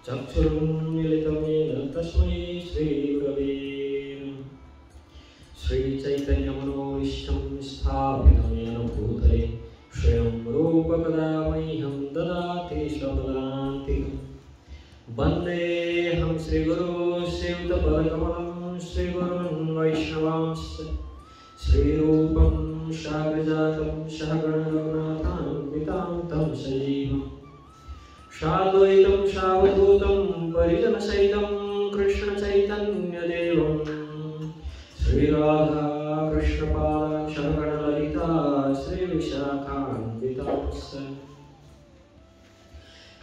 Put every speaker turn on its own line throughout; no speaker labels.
चक्षुरुन्मीलितं येन तस्मै श्रीगुरवे नमः। श्रीचैतन्यमनोभीष्टं स्थापितं येन भूतले स्वयं रूपकदा मह्यं ददाति स्वपदान्तिकम्। वन्देऽहं श्रीगुरो श्रीयुतपदकमलं श्रीगुरुन् वैष्णवांश्च श्रीरूपं साग्रजातं सहगणरघुनाथान्वितां तं सजीवम् साद्वैतं सावधूतं परिजनसहितं कृष्णचैतन्यदेवं श्रीराधा कृष्णपादान् सहगणललिता श्रीविशाखान्वितांश्च।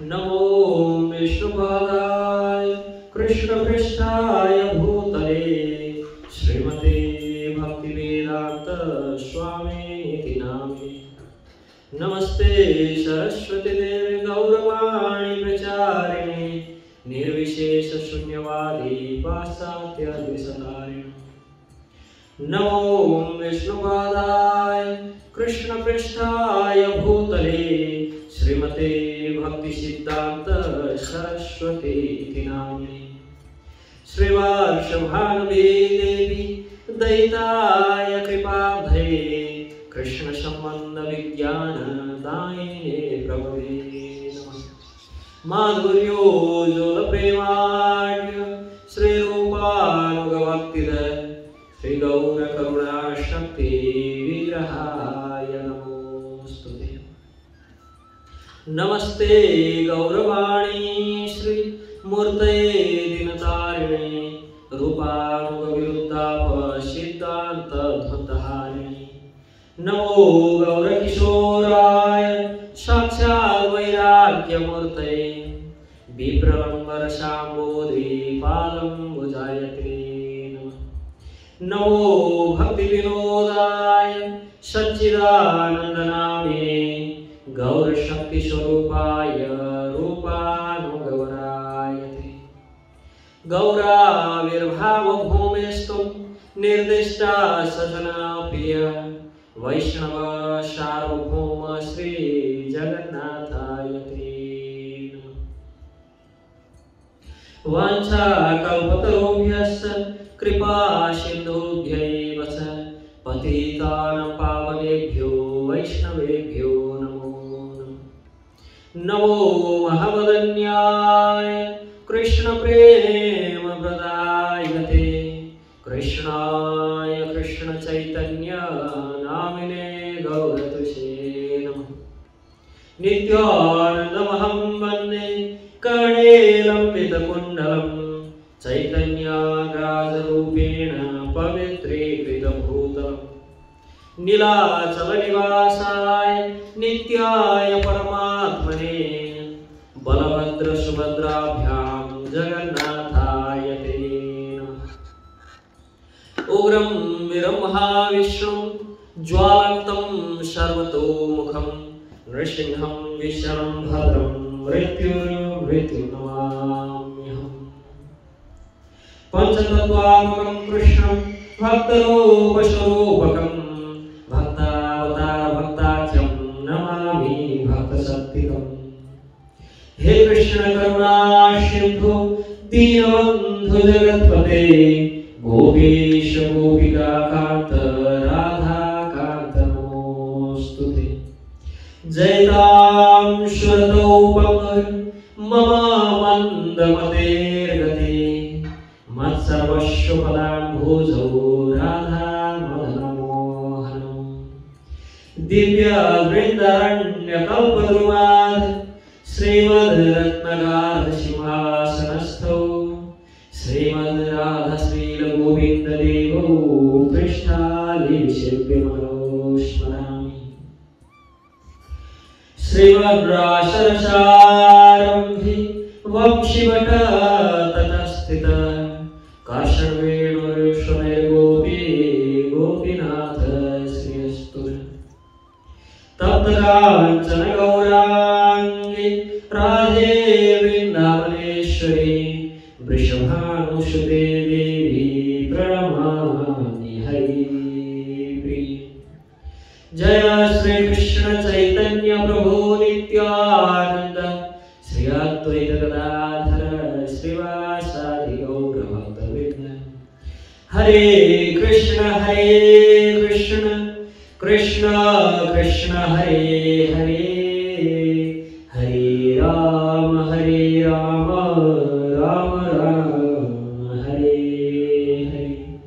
नमो विष्णुपादाय कृष्णपृष्ठाय भूतले श्रीमते भक्तिवेदान्त स्वामीति नामिने। नमस्ते सरस्वती देवी गौरवाणी प्रचारिणे निर्विशेष शून्यवादी पाश्चात्यदेशतारिणे। नमो विष्णुपादाय कृष्णपृष्ठाय भूतले श्रीमते भक्तिसिद्धान्त सरस्वती नामिने। श्रीवार्षभानुवी देवी दयिताय कृपाब्धये कृष्ण संबंध विज्ञान दायिने प्रभवे नमः। माधुर्योज्ज्वल प्रेमाढ्य श्रीरूपानुगभक्तिधर श्री गौर करुणा शक्ति विग्रहाय नमोस्तुते। नमस्ते गौरवाणी श्री मूर्तये दीनतारिणे रूपानुगविरुद्धाप सिद्धान्त ध्वंतहारिणे। नमो गौरकिशोराय साक्षात् वैराग्यमूर्तये विप्रलम्बरसाम्बोधि पादम्बुजायते नमः। नमो भक्तिविनोदाय सच्चिदानन्दनामिने गौरशक्तिस्वरूपाय रूपानुगौरायते। गौराविर्भावभूमेस्तु निर्दिष्टा सजना प्रिय वैष्णव सार्वभौम श्री जगन्नाथाय ते नमः। वाञ्छाकल्पतरुभ्यश्च कृपा सिन्धुभ्यैव च पतितानां पावनेभ्यो वैष्णवेभ्यो नमो नमः। नमो महावदन्याय कृष्ण प्रेम प्रदायते कृष्णाय कृष्ण चैतन्य नामिने गौरतुषे नमः। नित्यानन्दमहं वन्दे कर्णेलम्बितकुण्डलं चैतन्यराजरूपेण पवित्रीकृतभूतलं नीलाचलनिवासाय नित्याय परमात्मने बलभद्रसुभद्राभ्यां जगन्नाथाय ते नमः। उग्रं वीरं महाविष्णुं ज्वालन्तं सर्वतोमुखं नृसिंहं विष्णुं भद्रं मृत्युर्मृत्युर्नमाम्यहम्। पंचतत्त्वात्मकं कृष्णं भक्तरूपस्वरूपकं भक्तावतारभक्ताख्यं नमामि भक्तशक्तिकम्। हे कृष्ण करुणा सिन्धु दीनबन्धु जगत्पते गोपीश गोपिका कान्त राधा कान्त नमोस्तुते। जयतां श्रुतौ पंकज मम मन्दमतेर्गते मत्सर्वस्व पदाम्भोजौ राधा मदनमोहनम्। दिव्यवृन्दारण्यकल्पद्रुमात् श्रीमद्रत्नगारसिंहासनस्थौ श्रीमद्राधाश्रीलगोविन्ददेवौ पृष्ठालिविशिल्पिमनौ स्मरामि। श्रीमद्रासरसारम्भे वंशिवट ततस्थित कर्षवेणुर्ष्वमेर्गोपी गोपीनाथ श्रीस्तु। तप्तकाञ्चन गौराङ्गी राधे वृन्दावनेश्वरी वृषभानुसुते देवी प्रणमामि हरिप्रिये। जय श्री कृष्ण चैतन्य प्रभु Nityanand Shri Advaita Gadadhar Hare Krishna, Hare Krishna, Krishna Krishna, Hare Hare, Hare Rama, Rama Rama, Hare Hare.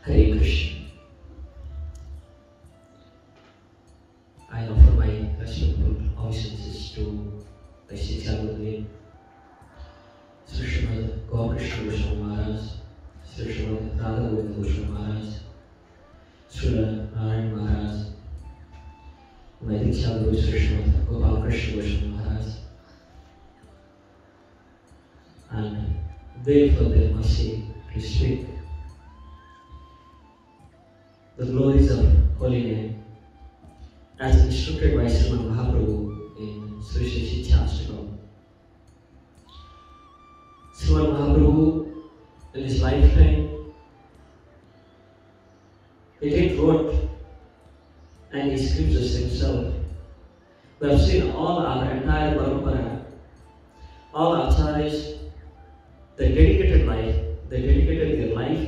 Hare Krishna. I offer my respectful obeisances to the Sikshastakam, Srivas Krishna Maharaj, Srivas Radha Maharaj, Srila Narayan Maharaj, my Diksha Guru Srivas Krishna Maharaj, and beg for their mercy to speak the glories of Holy Name as instructed by Srimad Mahaprabhu in Sri Sikshastakam. Srimad Mahaprabhu in his lifetime, he did wrote and he scriptures himself. We have seen all our entire Brahmacari, all acharyas, they dedicated their life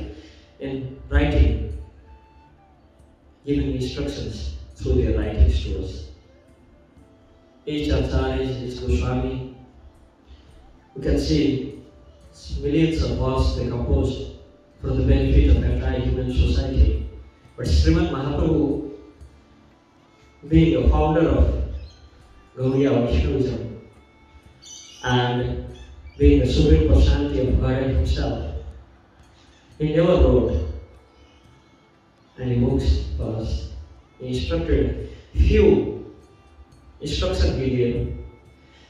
in writing, giving instructions through their writings to us. Each acharya is Goswami. You can see millions of verses they composed for the benefit of entire human society. But Srimad Mahaprabhu, being a founder of Gaudiya Vaishnavism and being the supreme personality of God himself, he never wrote any books for us. He instructed few instruction he gave.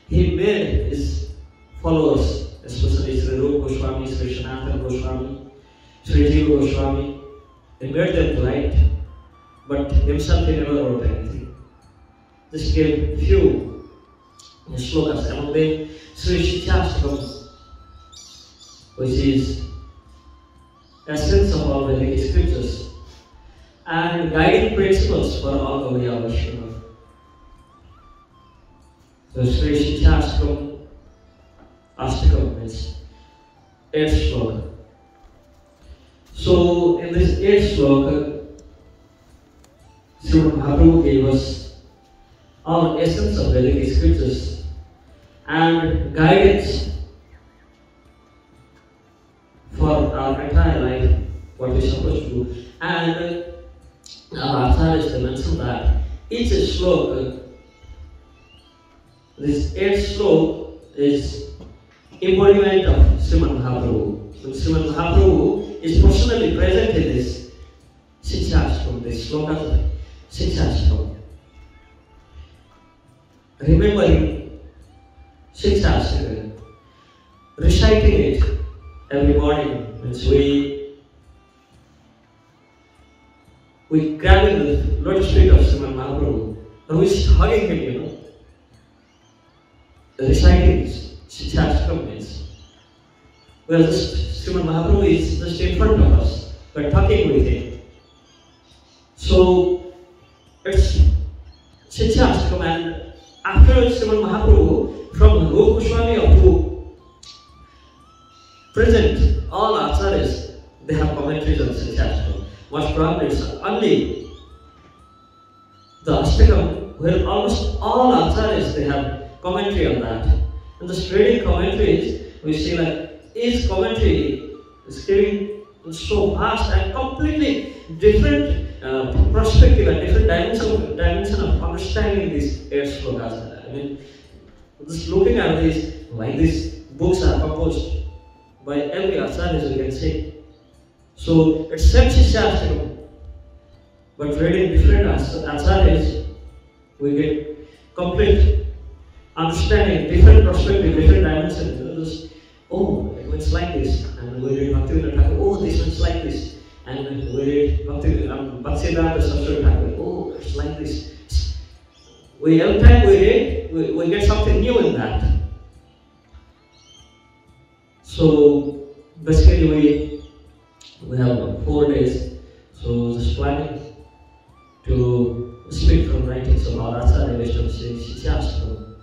He made his followers, especially Sri Rupa Goswami, Sri Sanatana Goswami, Sri Jiva Goswami, he made them to write, but himself he never wrote anything. Just gave few slokas, among them Sri Sikshastakam, which is essence of all Vedic scriptures and guiding principles for all Gaudiya Vaishnava. So Sri Sikshastakam, Astakam means 8th sloka. So in this 8th sloka, Srimad Mahaprabhu gave us all essence of Vedic scriptures and guidance for our entire life, what we're supposed to do. And our acharyas mentioned that each sloka, this 8th sloka is embodiment of Srimad Mahaprabhu. So Srimad Mahaprabhu is personally present in this Sikshastakam, this slokas of Sikshastakam. Remembering Sikshastakam, reciting it every morning means we grabbing the lotus feet of Srimad Mahaprabhu and we hugging him, Reciting Sikshastakam means where Srimad Mahaprabhu is just in front of us, we're talking with him. So it's Sikshastakam, and after Srimad Mahaprabhu, from Rupa Goswami up to present, all acharyas, they have commentaries on Sikshastakam. Most probably it's only the Astakam, where almost all acharyas, they have commentary on that. And the reading commentaries, we see like each commentary is giving so vast and completely different perspective and different dimension of understanding these 8 slokas. I mean, just looking at these, like these books are composed by every acharya, as you can see. So it's same Sikshastakam, but reading different acharyas, we get complete understanding, different perspective, different dimensions. Oh, it's like this, and we read Bhaktivinoda Thakur, oh, this one's like this, and we read Bhaktisiddhanta Saraswati Thakur, oh, it's like this. Every time we read, we get something new in that. So basically we have 4 days, so just planning to speak from writings of our Acharya Vaishnava Sikshastakam,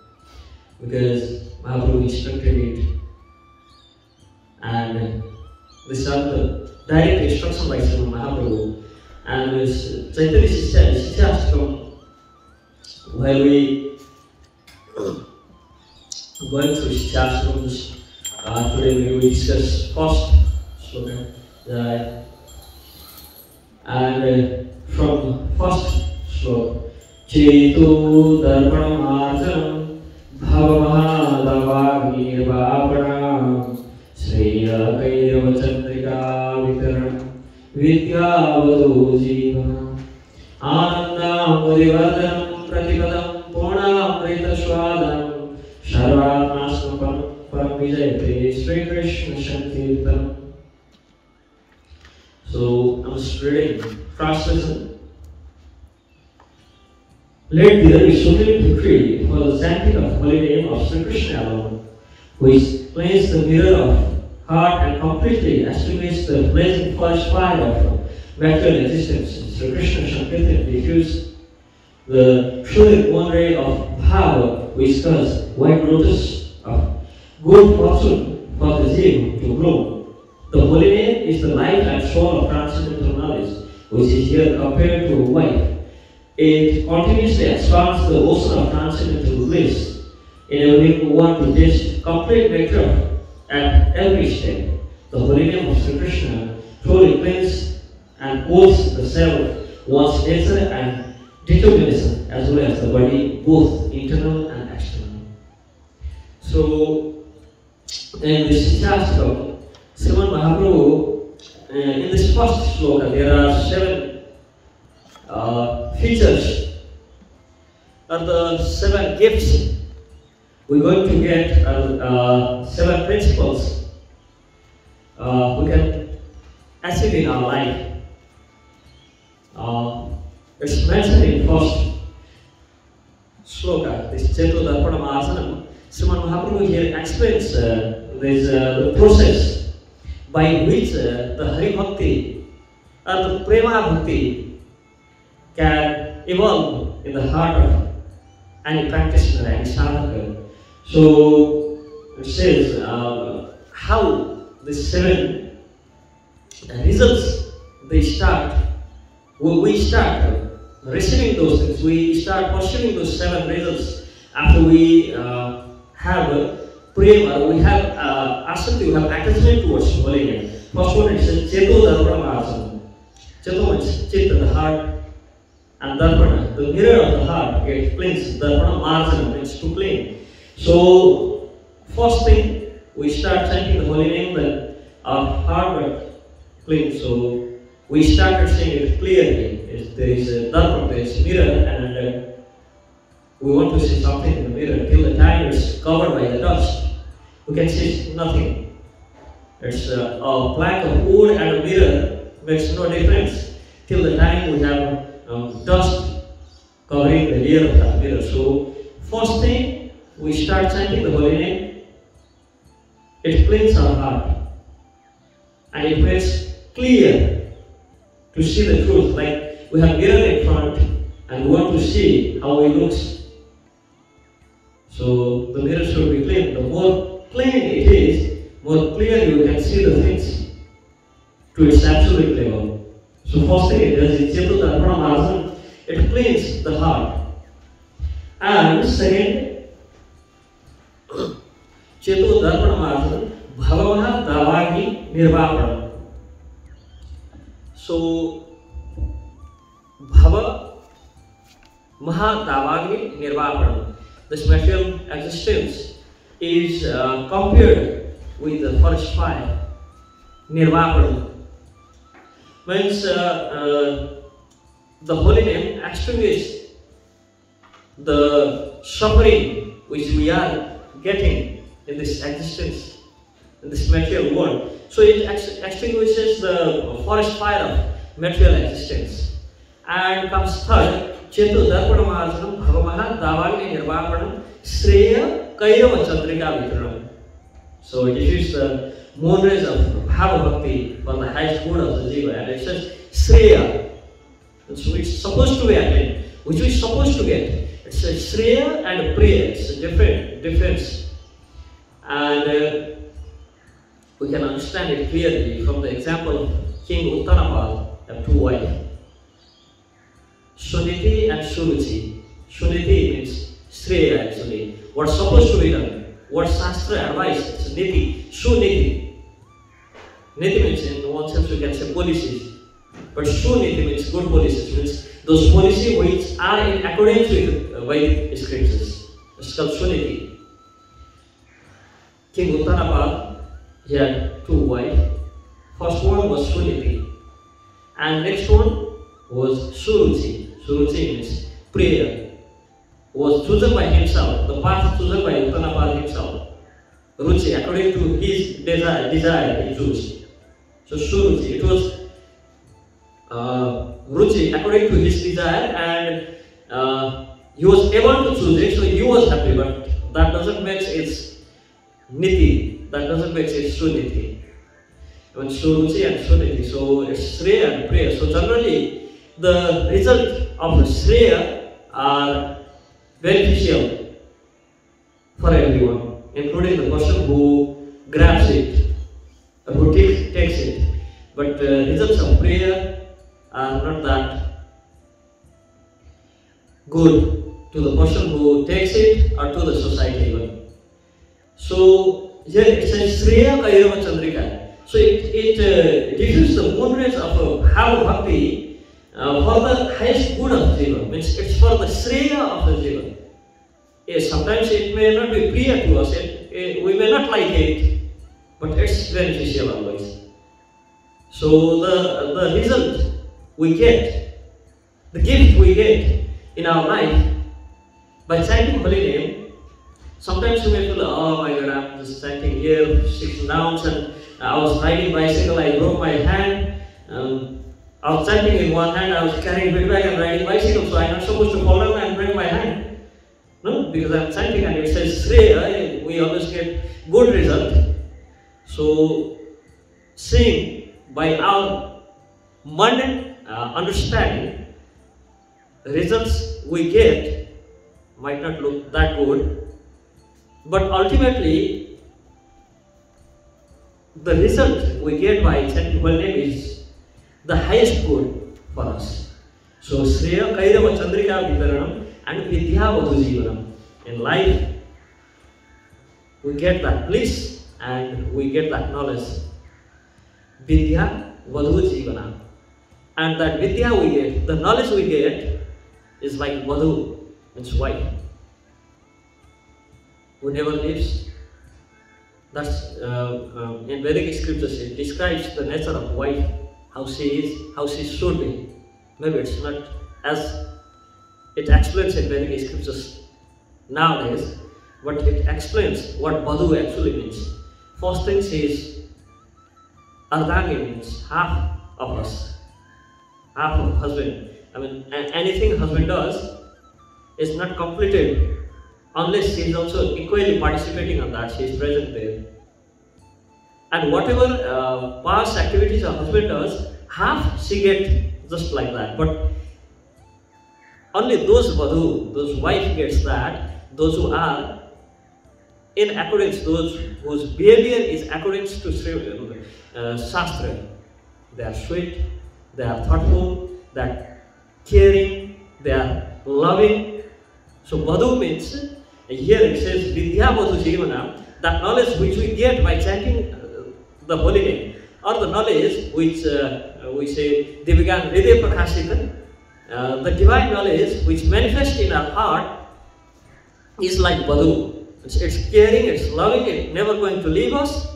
because Mahaprabhu instructed it, and these are the direct instruction by Srimad Mahaprabhu. And Chaitanya Sikshastakam, while we going through Sikshastakams, today we will discuss first sloka. And from first sloka, Chetu Darpanam Bhavamahadavagni Nirvapanam Sriya Kairava Chandrika Vitaram Vidyavadu Jivanam Anandam Mudivardhanam Pratipadam Purnamrita Swadhanam Sarvatmasnapam Param Vijayate Sri Krishna Sankirtanam. So I'm reading first lesson. Let there be supreme victory for the chanting of holy name of Sri Krishna alone, which cleanses the mirror of heart and completely extinguishes the blazing forest fire of material existence. Sri Krishna Sankirtan diffused the truly one ray of power which caused white lotus of good fortune for the Jiva to bloom. The holy name is the life and soul of transcendental knowledge, which is here compared to a wife. It continuously expands the ocean of transcendental bliss, enabling one to taste complete nectar at every step. The holy name of Sri Krishna truly cleanses and cools the self, one's nature and determination, as well as the body, both internal and external. So, in this Sikshastakam, Srimad Mahaprabhu, in this first sloka, there are 7 features, or the 7 gifts. We're going to get 7 principles we can achieve in our life. It's mentioned in first sloka, this Chetu Darpanam Asanam. Srimad Mahaprabhu here explains the process by which the Hari Bhakti or the Prema Bhakti can evolve in the heart of any practitioner, any sadhaka. So it says how the 7 results they start. When we start receiving those things, we start pursuing those 7 results after we have prema, we have asakti, we have attachment towards holy name. First one is Chetu Darpanam Asana. Chetu means Chitta, the heart, and Darpana, the mirror of the heart, it cleans. Darpana Marjana means to clean. So, first thing, we start chanting the holy name, then our heart will clean. So, we started saying it clearly. There is a Darpana, there is a mirror, and we want to see something in the mirror. Till the time it's covered by the dust, we can see nothing. It's a plank of wood and a mirror makes no difference. Till the time we have dust covering the layer of that mirror. So, first thing, we start chanting the holy name. It cleans our heart and it makes clear to see the truth. Like we have mirror in front and we want to see how it looks. So the mirror should be clean. The more clean it is, more clearly you can see the things to its absolute level. So first thing it does is Chetu Darpanam Asana. It cleans the heart. And second, Chetu Darpanam Asana Bhavamaha Davagni Nirvapanam. So Bhava Maha Davagni Nirvapanam. This material existence is compared with the forest fire. Nirvapanam means the holy name extinguishes the suffering which we are getting in this existence, in this material world. So it extinguishes the forest fire of material existence. And comes third, Chetu Darpanam Asanam Bhavamaha Davagni Nirvapanam Sreya Kairava Chandrika Vitranam. So it is the moon rays of Bhava Bhakti for the highest good of the Jiva. And it says Sreya. So it's supposed to be attained. Which we supposed to get. It's a Sreya and Priya. It's a difference. And we can understand it clearly from the example of King Uttanapal have two wives, Suniti and Suruchi. Suniti means Shreya actually. What's supposed to be done? What Shastra advice? It's Niti, Suniti. Niti means in one sense we can say policies. But Suniti means good policies, means those policies which are in accordance with Vedic scriptures. It's called Suniti. King Uttanapal, he had two wives. First one was Suniti, and next one was Suruchi. Suruchi means prayer. Was chosen by himself, the path chosen by Uttanapal himself. Ruchi, according to his desire he chose. So Suruchi, it was Ruchi according to his desire, and he was able to choose it, so he was happy, but that doesn't make it Niti, that doesn't make it Suniti. When Suruchi and Suniti, so it's Shreya and prayer. So generally, the result of the Shreya are beneficial for everyone, including the person who grabs it, or who takes it. But results of prayer are not that good to the person who takes it or to the society even. So here it says Shreya Kairava Chandrika. So it diffuses the moon rays of Bhava Bhakti for the highest good of Jiva. Means it's for the Shreya of the Jiva. Yes, sometimes it may not be priya to us, we may not like it, but it's beneficial always. So the result we get, the gift we get in our life by chanting holy name, sometimes you may feel, oh my God, I'm just chanting here 6 rounds, and I was riding bicycle, I broke my hand. I was chanting in one hand, I was carrying feedback and riding bicycle, so I'm not supposed to fall down and break my hand. No, because I'm chanting and it says Shreya, we always get good result. So, seeing by our mundane understanding, results we get might not look that good, but ultimately, the result we get by chanting holy name is the highest good for us. So, Shreya Kairava Chandrika Vitaranam and Vidya Vadhu Jivanam. In life, we get that bliss and we get that knowledge. Vidya Vadhu Jivanam. And that Vidya we get, the knowledge we get, is like Vadhu, means wife, who never leaves. That's in Vedic scriptures, it describes the nature of wife, how she is, how she should be. Maybe it's not as it explains in Vedic scriptures nowadays, but it explains what Vadhu actually means. First thing is Ardhangi means half of us, half of husband. I mean, anything husband does is not completed unless she is also equally participating on that, she is present there. And whatever past activities a husband does, half she gets just like that. But only those Vadhu, those wife gets that, those who are in accordance, those whose behavior is accordance to Shastra. They are sweet, they are thoughtful, they are caring, they are loving. So Vadhu means, here it says Vidya Vadhu Jivana, that knowledge which we get by chanting the holy name, or the knowledge which we say Divigan Hridaya Prakashita, the divine knowledge which manifests in our heart is like Vadhu. It's caring, it's loving, it's never going to leave us.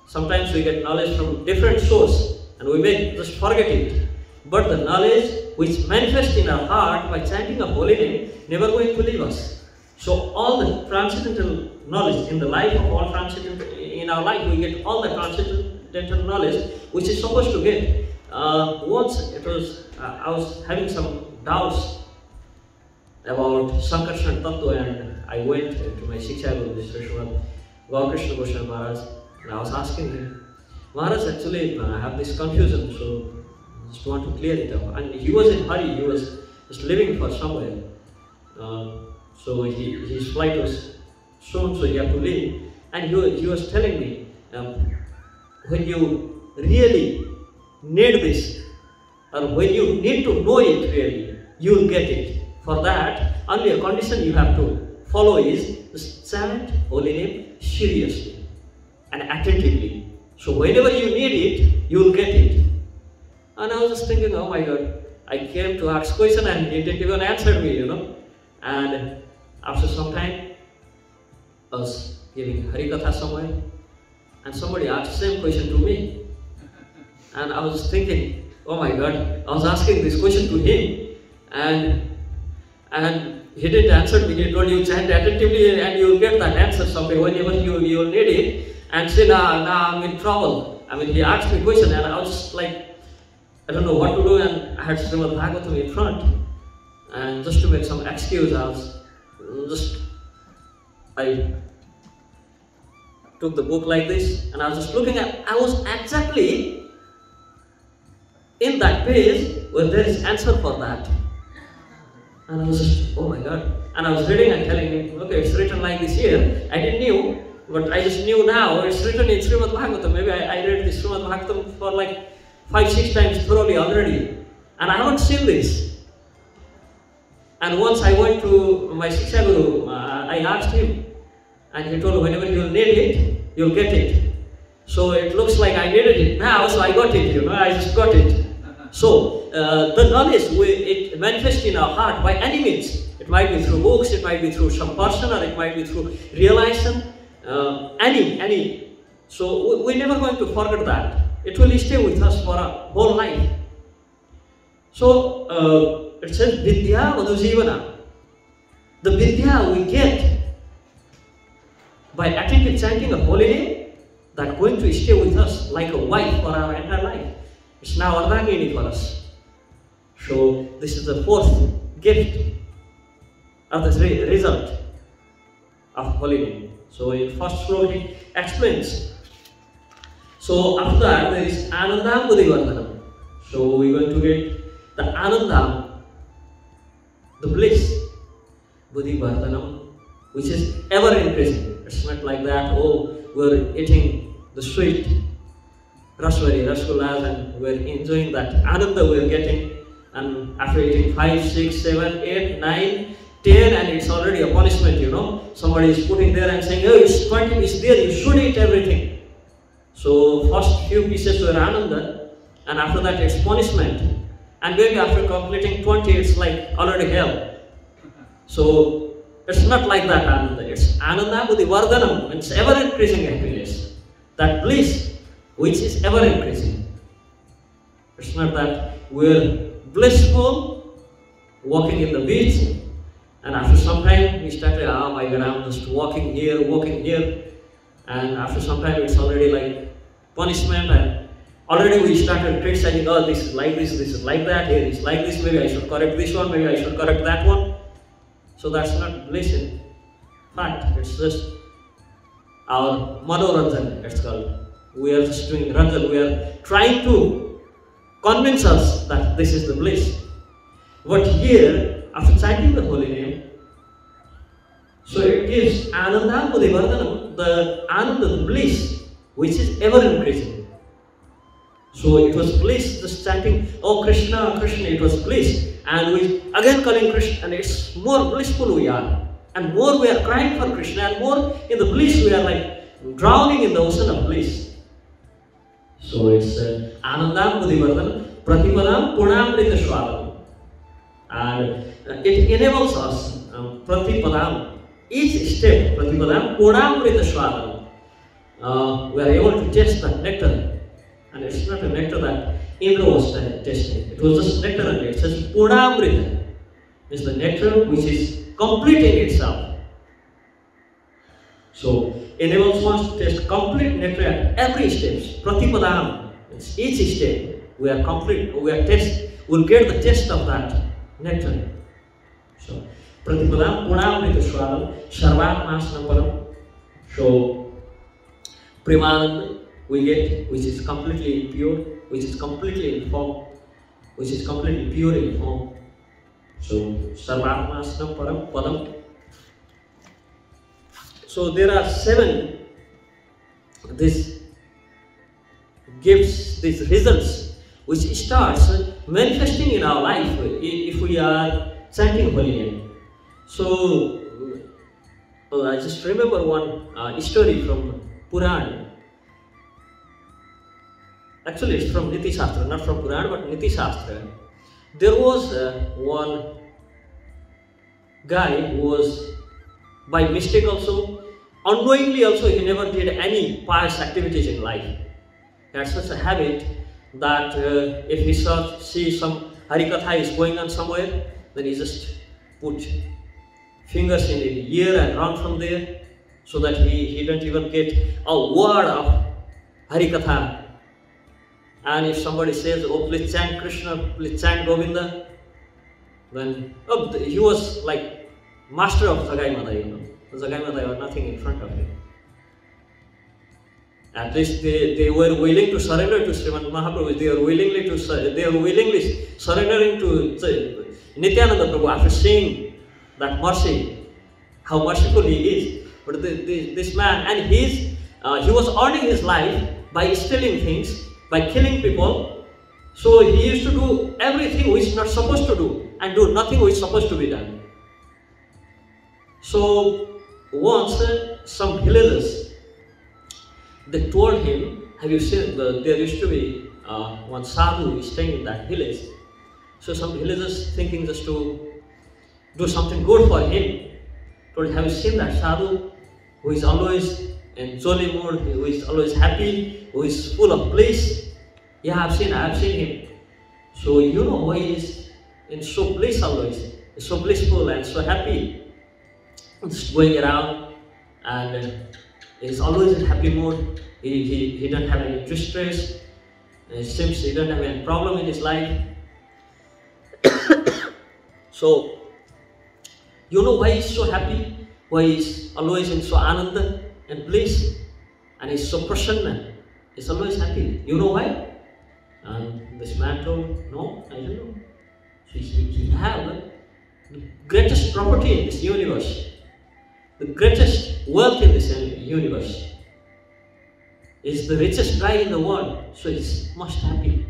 Sometimes we get knowledge from different sources and we may just forget it. But the knowledge which manifests in our heart by chanting a holy name never going to leave us. So all the transcendental knowledge in the life of all transcendental, in our life we get all the transcendental knowledge which is supposed to get. Once it was, I was having some doubts about Sankarshan Tattva, and I went to my Shiksha Guru, Srivas Krishna Maharaj, and I was asking him, Maharaj, actually I have this confusion, so I just want to clear it up. And he was in hurry, he was just leaving for somewhere. So his flight was soon, so he had to leave. And he was telling me, when you really need this, or when you need to know it really, you will get it. For that, only a condition you have to follow is chant holy name seriously and attentively. So whenever you need it, you will get it. And I was just thinking, oh my God, I came to ask question and he didn't even answer me, And after some time, I was giving Harikatha somewhere, and somebody asked the same question to me. And I was thinking, oh my God, I was asking this question to him, and he didn't answer me. He told you chant attentively and you will get that answer someday whenever you will need it. And say, nah, I'm in trouble. I mean, he asked me a question and I was just like, I don't know what to do, and I had Srimad Bhagavatam in front. And just to make some excuse, I took the book like this and I was just looking at, I was exactly in that page where there is answer for that. And I was just, oh my God. And I was reading and telling him, okay, it's written like this here. I didn't know, but I just knew now. It's written in Srimad Bhagavatam. Maybe I read this Srimad Bhagavatam for like 5-6 times thoroughly already. And I haven't seen this. And once I went to my Shiksha Guru, I asked him. And he told me, whenever you'll need it, you'll get it. So it looks like I needed it now, so I got it, I just got it. So, the knowledge, it manifests in our heart by any means. It might be through books, it might be through some person, or it might be through realization, any. So, we're never going to forget that. It will stay with us for our whole life. So, it says, Vidya Madhujivana. The Vidya we get by attentive chanting of holy name, that's going to stay with us like a wife for our entire life. It's now Ardhangini for us. So this is the fourth gift of this result of holy name. So in first floor he explains. So after that there is Anandam Buddhivardhanam. So we're going to get the Anandam, the bliss, Buddhivardhanam, which is ever increasing. It's not like that, oh, we're eating the sweet rasmari, rasgullas, and we're enjoying that ananda we're getting, and after eating 5, 6, 7, 8, 9, 10, and it's already a punishment, Somebody is putting there and saying, oh, it's 20 pieces there, you should eat everything. So first few pieces were ananda, and after that it's punishment. And maybe after completing 20, it's like already hell. So it's not like that ananda. It's ananda buddhivardhanam. It's ever increasing happiness. That bliss which is ever increasing. It's not that we're blissful walking in the beach, and after some time we started, oh my God, I'm just walking here, and after some time it's already like punishment, and already we started criticizing, oh, this is like this is like that, here it's like this, maybe I should correct this one, maybe I should correct that one. So that's not bliss in fact, it's just our manoranjan, it's called. We are just doing ranjan, we are trying to convince us that this is the bliss. But here, after chanting the holy name, so it gives ananda buddhivardhanam, the ananda, the bliss, which is ever increasing. So it was bliss, just chanting, oh Krishna, Krishna, it was bliss. And we again calling Krishna, and it's more blissful we are. And more we are crying for Krishna, and more in the bliss we are like drowning in the ocean of bliss. So it's Anandam Buddhivardhanam, Pratipadam Purnamrita Shwadam. And it enables us, Pratipadam, each step, Pratipadam Purnamrita Shwadam. We are able to taste that nectar. And it's not a nectar that Indra was tasting. It was just nectar only. It says Purnamrita. It's the nectar which is complete in itself. So enables us to taste complete nectar at every step. Pratipadam. It's each step. We are complete. We'll get the taste of that nectar. So Pratipadam Purnamrita Shwadam Sarvatmasana Param. So Premanand we get, which is completely pure, which is completely in form, which is completely pure in form. So Sarvatmasana Param Padam. So there are 7 these gifts, these results which starts manifesting in our life if we are chanting holy name. So, I just remember one story from Puran. Actually, it's from Niti Shastra, not from Puran, but Niti Shastra. There was one guy who was, by mistake also, unknowingly also, he never did any pious activities in life. He had such a habit that if he see some Harikatha is going on somewhere, then he just put fingers in his ear and run from there, so that he don't even get a word of Harikatha. And if somebody says, oh, please chant Krishna, please chant Govinda, then he was like master of Jagai Mata, you know. Jagai Mata had nothing in front of him. At least they were willing to surrender to Srimad Mahaprabhu. They are willingly surrendering to Nityananda Prabhu after seeing that mercy, how merciful he is. But this man, and he was earning his life by stealing things, by killing people. So he used to do everything which is not supposed to do, and do nothing which is supposed to be done. So once some villagers, they told him, have you seen, there used to be one sadhu staying in that village. So some villagers, thinking just to do something good for him, told, have you seen that sadhu who is always in jolly mood, who is always happy, who is full of bliss? Yeah, I have seen him. So you know why he is in so bliss always, so blissful and so happy, just going around, and he's always in happy mood. He don't have any distress. It seems he don't have any problem in his life. So you know why he's so happy? Why he's always in so ananda and bliss, and he's so prasanna. He's always happy. You know why? And this man told, no, I don't know. So he have the greatest property in this universe, the greatest wealth in this universe. Is the richest guy in the world, so he's most happy.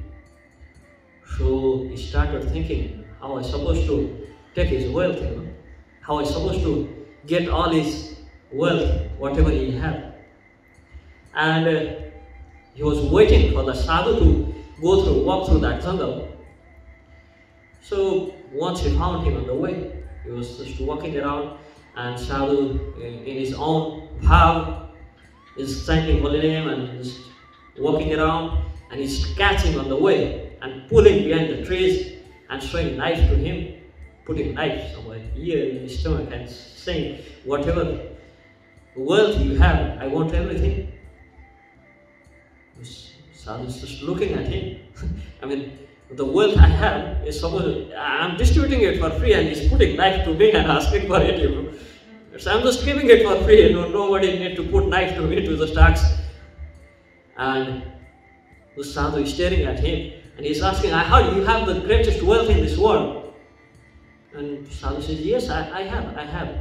So he started thinking, how I supposed to take his wealth, you know? How I supposed to get all his wealth, whatever he had. And he was waiting for the sadhu to walk through that jungle. So once he found him on the way, he was just walking around, and sadhu in his own bhav is chanting holy name and just walking around, and he's catching on the way and pulling behind the trees and showing knife to him, putting knife somewhere here in his stomach and saying, whatever wealth you have, I want everything. Sadhu's just looking at him. I mean, the wealth I have is supposed, I'm distributing it for free, and he's putting knife to me and asking for it, you know. So I'm just giving it for free, you know, nobody need to put knife to me to just ask. And the sadhu is staring at him, and he's asking, I heard you have the greatest wealth in this world. And sadhu says, yes, I have.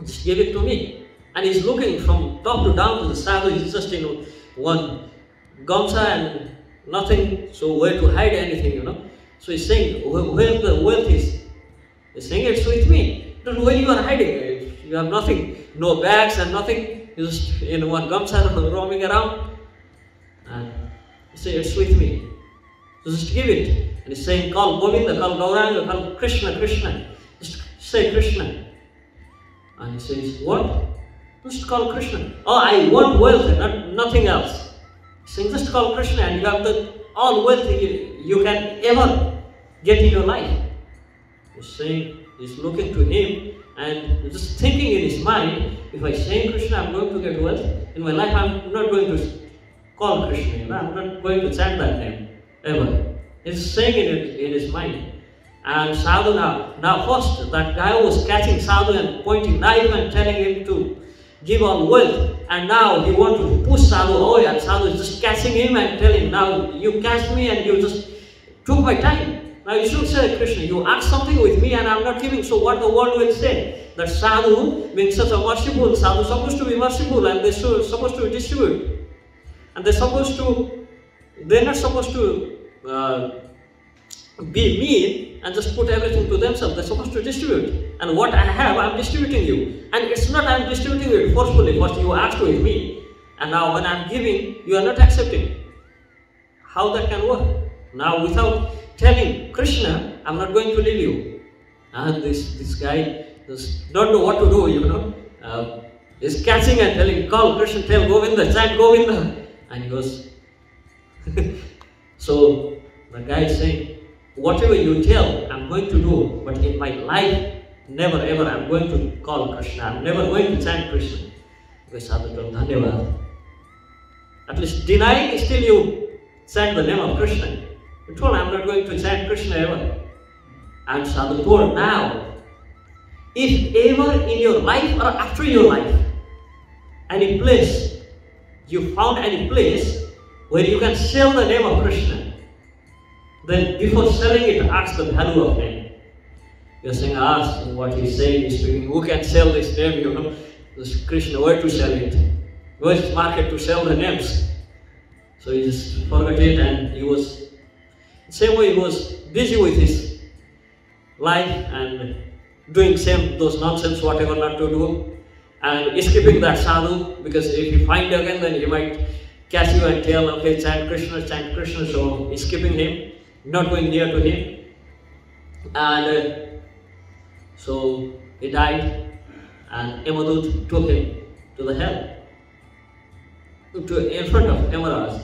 Just give it to me. And he's looking from top to down to the sadhu. He's just in one gamsa and nothing, so where to hide anything, you know. So he's saying, where the wealth is. He's saying, it's with me. Where you are hiding? You have nothing, no bags and nothing. You're just in one gamsa roaming around. And he said, it's with me. So just give it. And he's saying, call Govinda, call Gauranga, call Krishna, Krishna. Just say Krishna. And he says, what? Just call Krishna. Oh, I want wealth and nothing else. He's saying, just call Krishna, and you have all wealth you can ever get in your life. He's saying, he's looking to him and just thinking in his mind, if I say Krishna, I'm going to get wealth. In my life, I'm not going to call Krishna. I'm not going to chant that name ever. He's saying in his mind. And sadhu now first, that guy was catching sadhu and pointing knife and telling him to give all wealth. And now he wants to push sadhu away, and sadhu is just catching him and telling, now you catch me and you just took my time. Now you should say, Krishna, you asked something with me and I'm not giving, so what the world will say? That sadhu being such a merciful, sadhu supposed to be merciful, and they're supposed to distribute. And they're not supposed to be mean and just put everything to themselves. They're supposed to distribute. And what I have, I'm distributing you. And it's not I'm distributing it forcefully. First you asked with me. And now when I'm giving, you are not accepting. How that can work? Now without telling Krishna, I'm not going to leave you. And this guy just don't know what to do, you know. Is catching and telling, call Krishna, tell Govinda, chant Govinda. And he goes, so the guy is saying, whatever you tell, I'm going to do, but in my life, never ever I'm going to call Krishna, I'm never going to chant Krishna. Because Sadhu told, Dhanyavad. At least denying, still you chant the name of Krishna. You told, I'm not going to chant Krishna ever. And Sadhu told, now, if ever in your life or after your life, any place, you found any place where you can sell the name of Krishna, then before selling it, ask the value of name. You're saying, ask what he's saying, he's speaking, who can sell this name, you know, this Krishna, where to sell it? Where is market to sell the names? So he just forgot it, and he was, same way he was busy with his life and doing those nonsense, whatever not to do, and escaping that sadhu, because if you find again, then he might catch you and tell, okay, chant Krishna, so escaping him, not going near to him. And so he died, and Yamadut took him to the hell, in front of Yamaraj.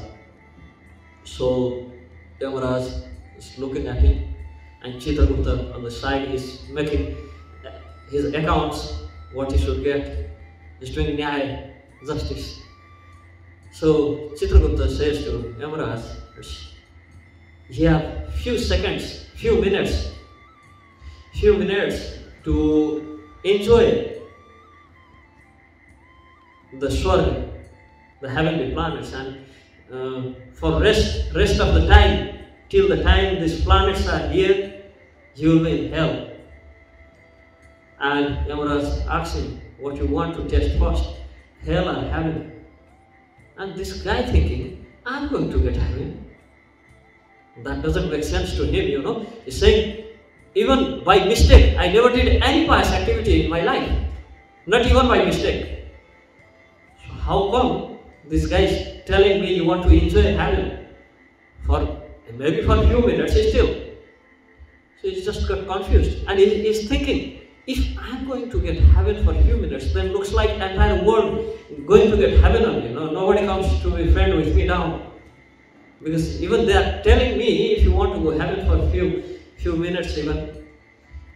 So Yamaraj is looking at him, and Chitragupta on the side is making his accounts, what he should get, is doing nyaya, justice. So Chitragupta says to Yamaraj, you have few seconds, few minutes to enjoy the Swarga, the heavenly planets, and for rest of the time, till the time these planets are here, you will be in hell. And Yamaraj asks him, what you want to test first, hell or heaven? And this guy thinking, I'm going to get heaven. That doesn't make sense to him, you know. He's saying, even by mistake, I never did any pious activity in my life. Not even by mistake. So how come this guy is telling me you want to enjoy heaven? Maybe for a few minutes still. So he just got confused. And he's thinking, if I'm going to get heaven for a few minutes, then looks like the entire world going to get heaven only. No, nobody comes to be friend with me now. Because even they are telling me, if you want to go heaven for a few minutes even.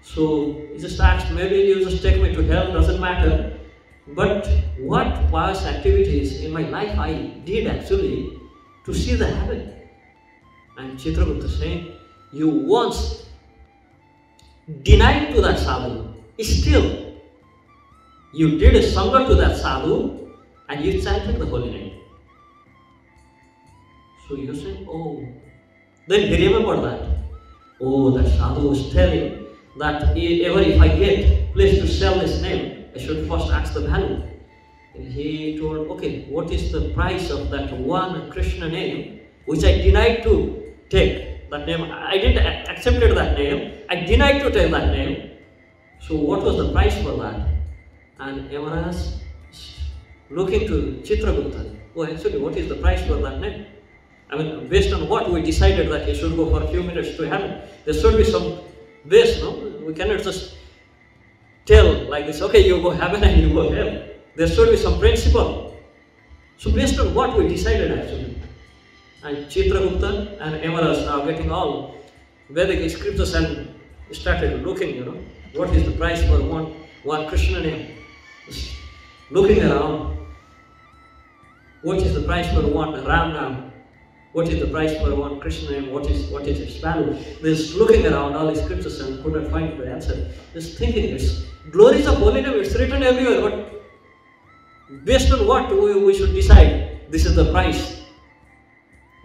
So he just asked, maybe you just take me to hell, doesn't matter. But what pious activities in my life I did actually to see the heaven? And Chitragupta saying, you once denied to that sadhu, still you did a sangha to that sadhu and you chanted the holy name. So you're saying, oh, then he remembered that. Oh, that sadhu was telling that ever if I get place to sell this name, I should first ask the value. And he told, okay, what is the price of that one Krishna name which I denied to take? That name, I didn't accepted that name, I denied to take that name. So what was the price for that? And Yamaraj looking to Chitragupta, oh, actually, what is the price for that name? I mean, based on what we decided that he should go for a few minutes to heaven, there should be some base, no? We cannot just tell like this, okay, you go heaven and you go hell. There should be some principle. So based on what we decided actually. And Chitragupta and Yamaraj are getting all Vedic scriptures and started looking, you know, what is the price for one Krishna name? Just looking around, what is the price for one Ram name? What is the price for one Krishna name? What is its value? Just looking around all the scriptures and could not find the answer. Just thinking, it's glories of holy name, it's written everywhere, but based on what we should decide, this is the price.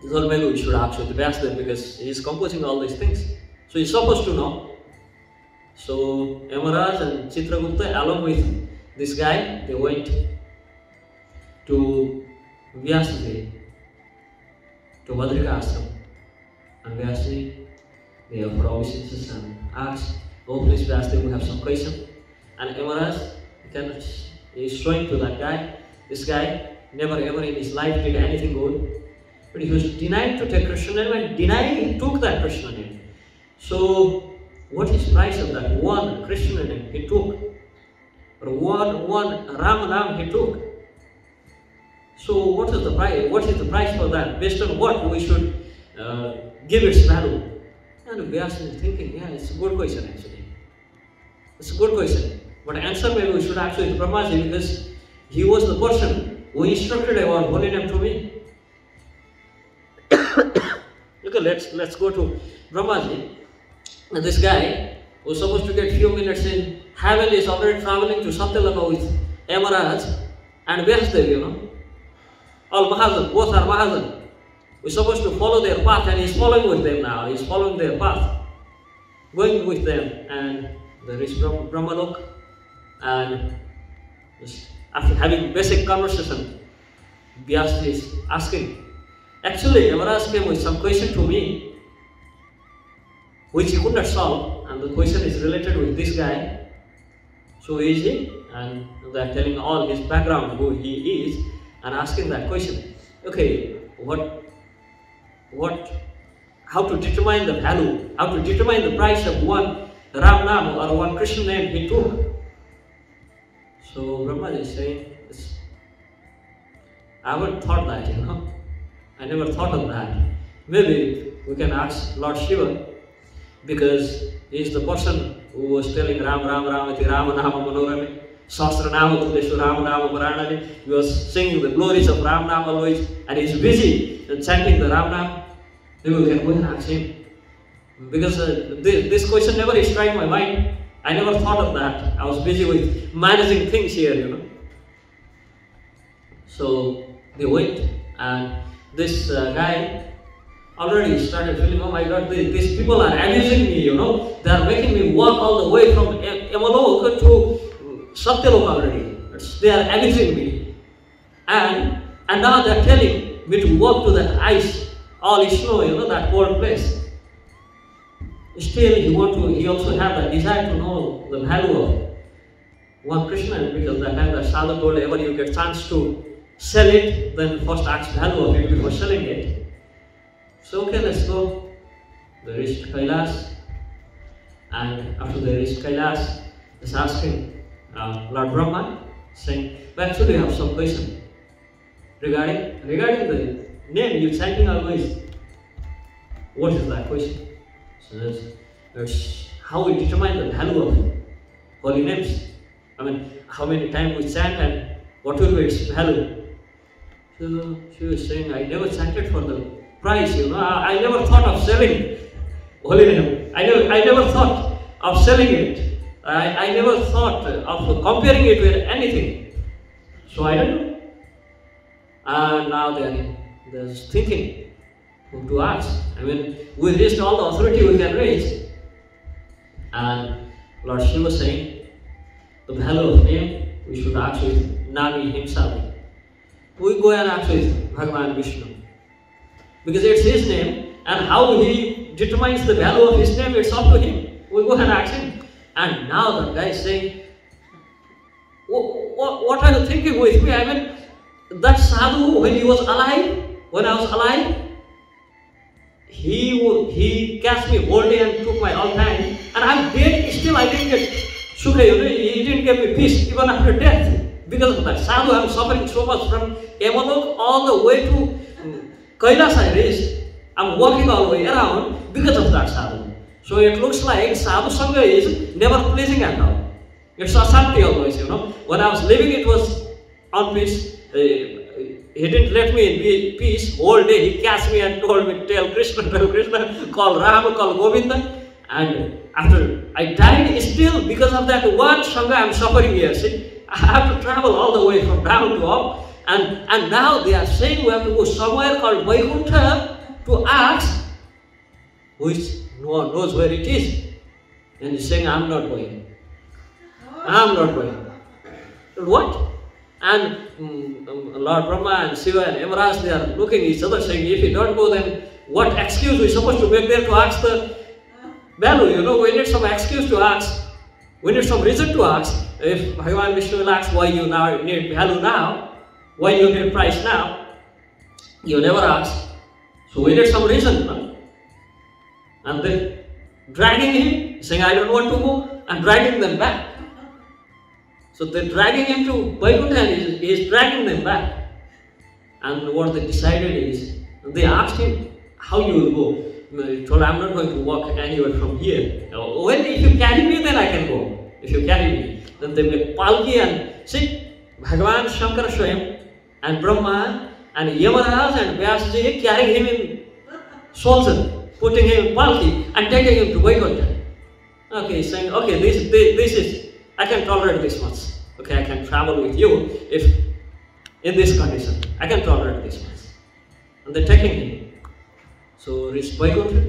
So maybe we should actually ask them because he is composing all these things. So he's supposed to know. So Yamaraj and Chitragupta along with this guy, they went to Vyasdev, to Badrika Ashram. And Vyasji, they offer obeisances and asked, oh please Vyasdev, we have some question. And Yamaraj, he is showing to that guy, this guy never ever in his life did anything good. But he was denied to take Krishna name and denied he took that Krishna name. So, what is price of that? One Krishna name he took. Or one Ram Nam he took. So, what is the price? What is the price for that? Based on what we should give its value? And Vyasa is thinking, yeah, it's a good question actually. It's a good question. But answer maybe we should ask with Brahmaji because he was the person who instructed about holy name to me. Okay, let's go to Brahmaji. And this guy was supposed to get few minutes in heaven is already traveling to Satyalaka with Yamaraj and Vyasdev, you know. All Mahajan, both are Mahajan. We're supposed to follow their path and he's following with them now. He's following their path. Going with them and there is Brahmalok and after having basic conversation, Vyasdev is asking. Actually, Yamaraj came with some question to me which he could not solve, and the question is related with this guy. So easy, and they are telling all his background, who he is, and asking that question. Okay, how to determine the value, how to determine the price of one Ram Nam or one Krishna name he took. So Brahma is saying, I haven't thought that, you know. I never thought of that. Maybe we can ask Lord Shiva, because he is the person who was telling Ram Ram Ramati Rama Nama Manorami Sastra Nama Tudeshu Rama Nama Paranali. He was singing the glories of Ram Nama always, and he is busy in chanting the Ram Nam. Maybe we can go and ask him, because this question never struck my mind. I never thought of that. I was busy with managing things here, you know. So they went, and this guy already started feeling, oh my God, these people are abusing me, you know. They are making me walk all the way from Yamaloka to Satyaloka already. They are abusing me. And now they are telling me to walk to that ice, all snow, you know, that cold place. Still, he also had the desire to know the value of one Krishna, because that time the sadhu told, ever you get chance to sell it, then first ask value of it before selling it. So okay, let's go. They reached Kailas, and after they reached Kailas, he's asking Lord Brahma, saying, well, actually I have some question regarding the name you're chanting always. What is that question? So that's how we determine the value of holy names. I mean, how many times we chant and what will be its value. So she was saying, I never chanted for the price, you know. I never thought of selling holy name. I never thought of selling it. I never thought of comparing it with anything. So I don't know. And now they're thinking who to ask. I mean, we reached all the authority we can reach. And Lord Shiva was saying, the value of name we should ask with Nami himself. We go and ask with Bhagavan Vishnu. Because it's his name, and how he determines the value of his name, it's up to him. We go and ask him. And now the guy is saying, what are you thinking with me? I mean, that sadhu, when he was alive, when I was alive, he catch me whole day and took my all time, and I'm dead, still I didn't get sukha, you know, he didn't give me peace even after death. Because of that sadhu, I'm suffering so much from Yamalok all the way to Kailas I reached. I'm walking all the way around because of that sadhu. So it looks like sadhu sangha is never pleasing at all. It's asanti always, you know. When I was living, it was on peace. He didn't let me in peace. Whole day he catch me and told me, tell Krishna, call Rama, call Govinda. And after I died, still because of that one sangha, I'm suffering here. See, I have to travel all the way from down to up. And now they are saying we have to go somewhere called Vaikuntha to ask, which no one knows where it is. And he's saying, I'm not going. I'm not going. What? And Lord Brahma and Shiva and Yamaraj, they are looking at each other saying, if you don't go, then what excuse we're supposed to make there to ask the value. We need some excuse to ask. We need some reason to ask. If Bhagavan Vishnu will ask why you now need value now, why you need price now, you never ask. So we need some reason. No? And then dragging him, saying, I don't want to go, and dragging them back. So they're dragging him to Vaikuntha and he is dragging them back. And what they decided is, they asked him, how you will go? He told, I'm not going to walk anywhere from here. Well, if you carry me, then I can go. If you carry me. Then they make palki and see, Bhagavan Shankara Swayam and Brahma and Yamaraj and Vyasji carrying him in soldier, putting him in palki and taking him to Vaikuntha. Okay, saying, okay, this is, I can tolerate this much. Okay, I can travel with you if in this condition. I can tolerate this much. And they're taking him. So reached Vaikuntha,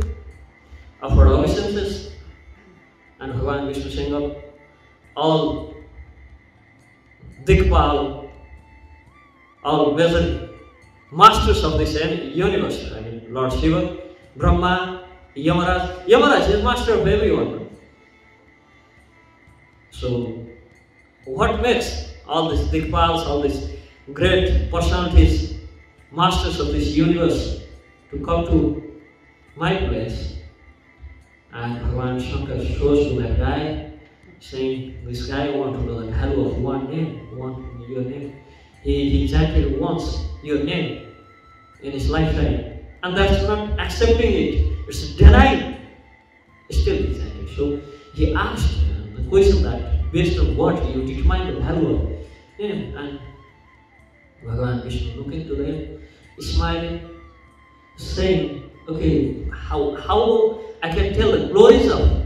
offered obeisances, and Bhagavan Vishnu saying, all Dikpal, all major masters of this universe, I mean Lord Shiva, Brahma, Yamaraj. Yamaraj is master of everyone. So what makes all these Dikpals, all these great personalities, masters of this universe to come to my place? And Bhagavan Shankar shows to that guy, saying, this guy wants to know the value of one name, your name. He chanted once your name in his lifetime, and that's not accepting it, it's denying. Still he chanted. So he asked the question that based on what you determine the value of name, and Bhagavan Vishnu looking to them, smiling, saying, okay, how I can tell the glories of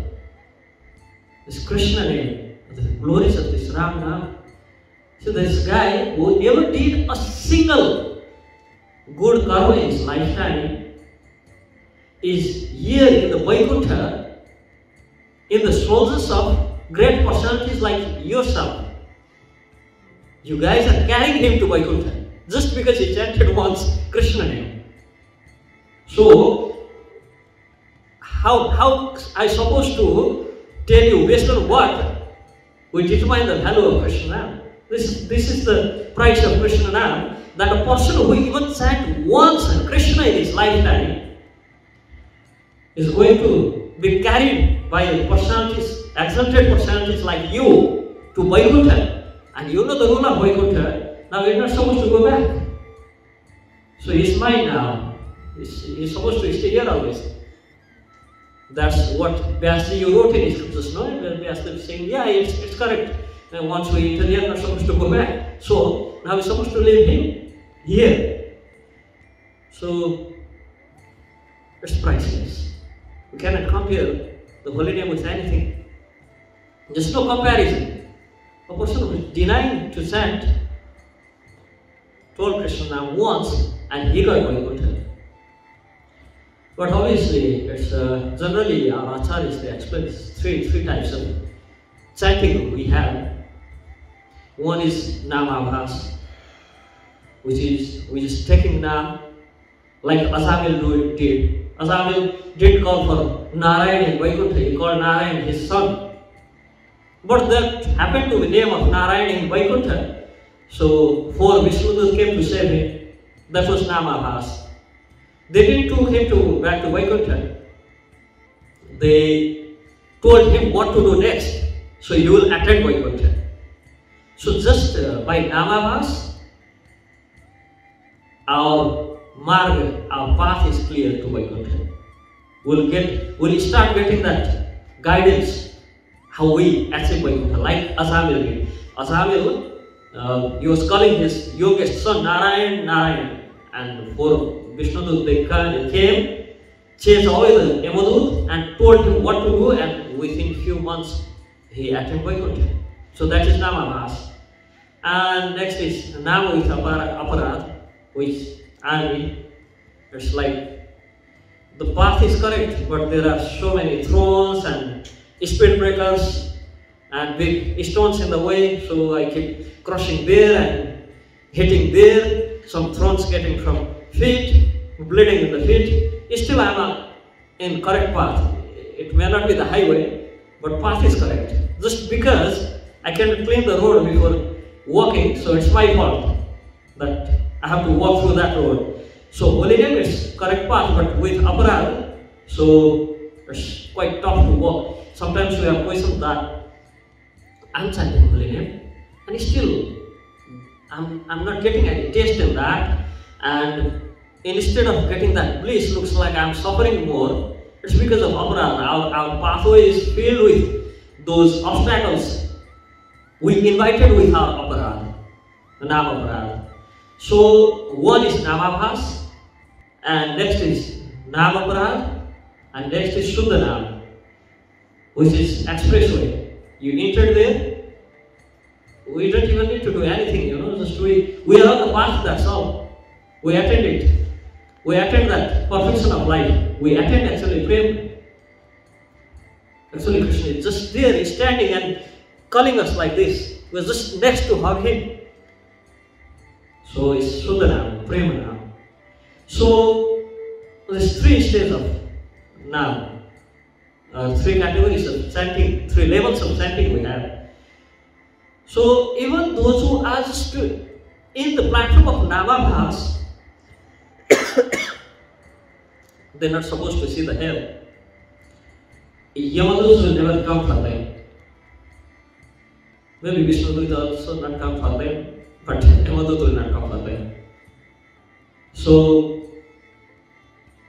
this Krishna name, the glories of this Ram Nam. So this guy who never did a single good karma in his lifetime is here in the Vaikuntha, in the soldiers of great personalities like yourself. You guys are carrying him to Vaikuntha just because he chanted once Krishna name. So how I supposed to tell you based on what we determine the value of Krishna Nam? This is the price of Krishna Nam, that a person who even chant once Krishna in his lifetime is going to be carried by personalities, exalted personalities like you to Vaikuntha. And you know the rule of Vaikuntha, now you're not supposed to go back. So his mind now, he's supposed to stay here always. That's what Vyasji wrote in his scriptures, no? Vyasji is saying, yeah, it's correct. And once we enter here, we're not supposed to go back. So now we're supposed to leave him here. So it's priceless. We cannot compare the holy name with anything. There's no comparison. A person who is denying to chant told Krishna Nam once and he got Vaikuntha. But obviously, it's generally our acharyas, they explain three types of chanting we have. One is Namabhas, which is taking Nam, like Azamil did. Azamil did call for Narayan in Vaikuntha, he called Narayan his son. But that happened to be the name of Narayan in Vaikuntha. So 4 Vishnudus came to save him. That was Namabhas. They didn't took him back to Vaikuntha. They told him what to do next. So you will attend Vaikuntha. So just by Namabhas, our marg, our path is clear to Vaikuntha. We'll start getting that guidance, how we achieve Vaikuntha, like Azamil did. Azamil, he was calling his youngest son Narayan, Narayan, and 4 Vishnudut, they came, chased away the Yamadut and told him what to do, and within few months he attained Vaikuntha. So that is Namabhas. And next is Nama with Aparad, which army. It's like the path is correct, but there are so many thrones and speed breakers and big stones in the way, so I keep crossing there and hitting there, some thrones getting from feet, bleeding in the feet. still I am in correct path. It may not be the highway, but path is correct. Just because I cannot clean the road before walking, so it's my fault that I have to walk through that road. So holy name is correct path, but with aparad, so it's quite tough to walk. Sometimes we have questioned that I'm chanting holy name, and still I'm not getting any taste in that, and instead of getting that bliss, looks like I'm suffering more. It's because of aparad. Our pathway is filled with those obstacles we invited with our aparad, the nama aparad. So one is namabhas, and next is nama aparad, and next is Shuddha Nam, which is expressway. You entered there, we don't even need to do anything, just we are on the path, that's all. We attend it. We attend that perfection of life. We attend actually Prem. Actually Krishna is just there, he's standing and calling us like this. We're just next to hug him. So it's Shuddha Nam, Prema Nam. So there's three stages of Nam. Three categories of chanting, three levels of chanting we have. So even those who are just in the platform of Namabhas, they're not supposed to see the hell. Yamadus will never come for them. Maybe Vishnu will also not come for them, but Yamadut will not come for them. So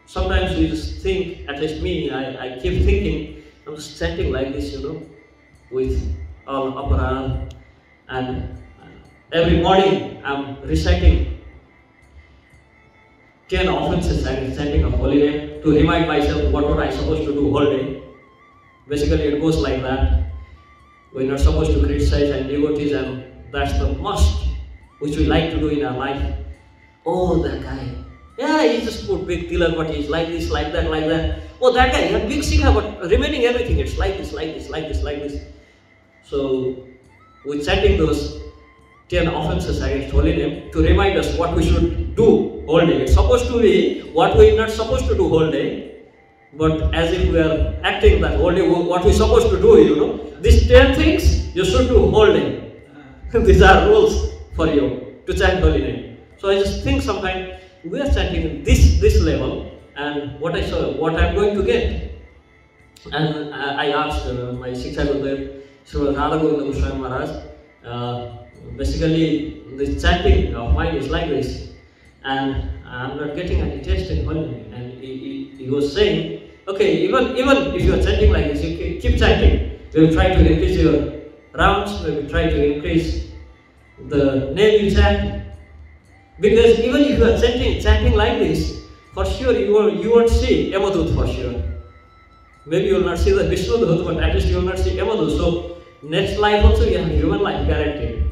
sometimes we just think, at least me, I keep thinking, I'm just chanting like this, with all aparad, and every morning I'm reciting 10 offenses and chanting of holy name to remind myself what I supposed to do whole day. Basically it goes like that. We're not supposed to criticize and devotees, and that's the must which we like to do in our life. Oh, that guy. Yeah, he just put big tilak, but he's like this, like that, like that. Oh, that guy, he had big sikha, but remaining everything, it's like this, like this, like this, like this. So we're chanting those 10 offenses against holy name to remind us what we should do whole day. It's supposed to be what we're not supposed to do whole day, but as if we are acting that whole day, what we're supposed to do, These 10 things you should do whole day. These are rules for you to chant holy name. So I just think sometimes we are chanting this level, and what I'm going to get. And I asked my Shiksha Gurudev, Srivas Krishna Maharaj, basically the chanting of mine is like this, and I'm not getting any taste in holy name. And he was saying, okay, even if you are chanting like this, you keep chanting. We will try to increase your rounds, we will try to increase the name you chant. Because even if you are chanting like this, for sure you won't see Yamadut for sure. Maybe you will not see the Vishnu Dut, but at least you will not see Yamadut. So next life also you have human life guaranteed.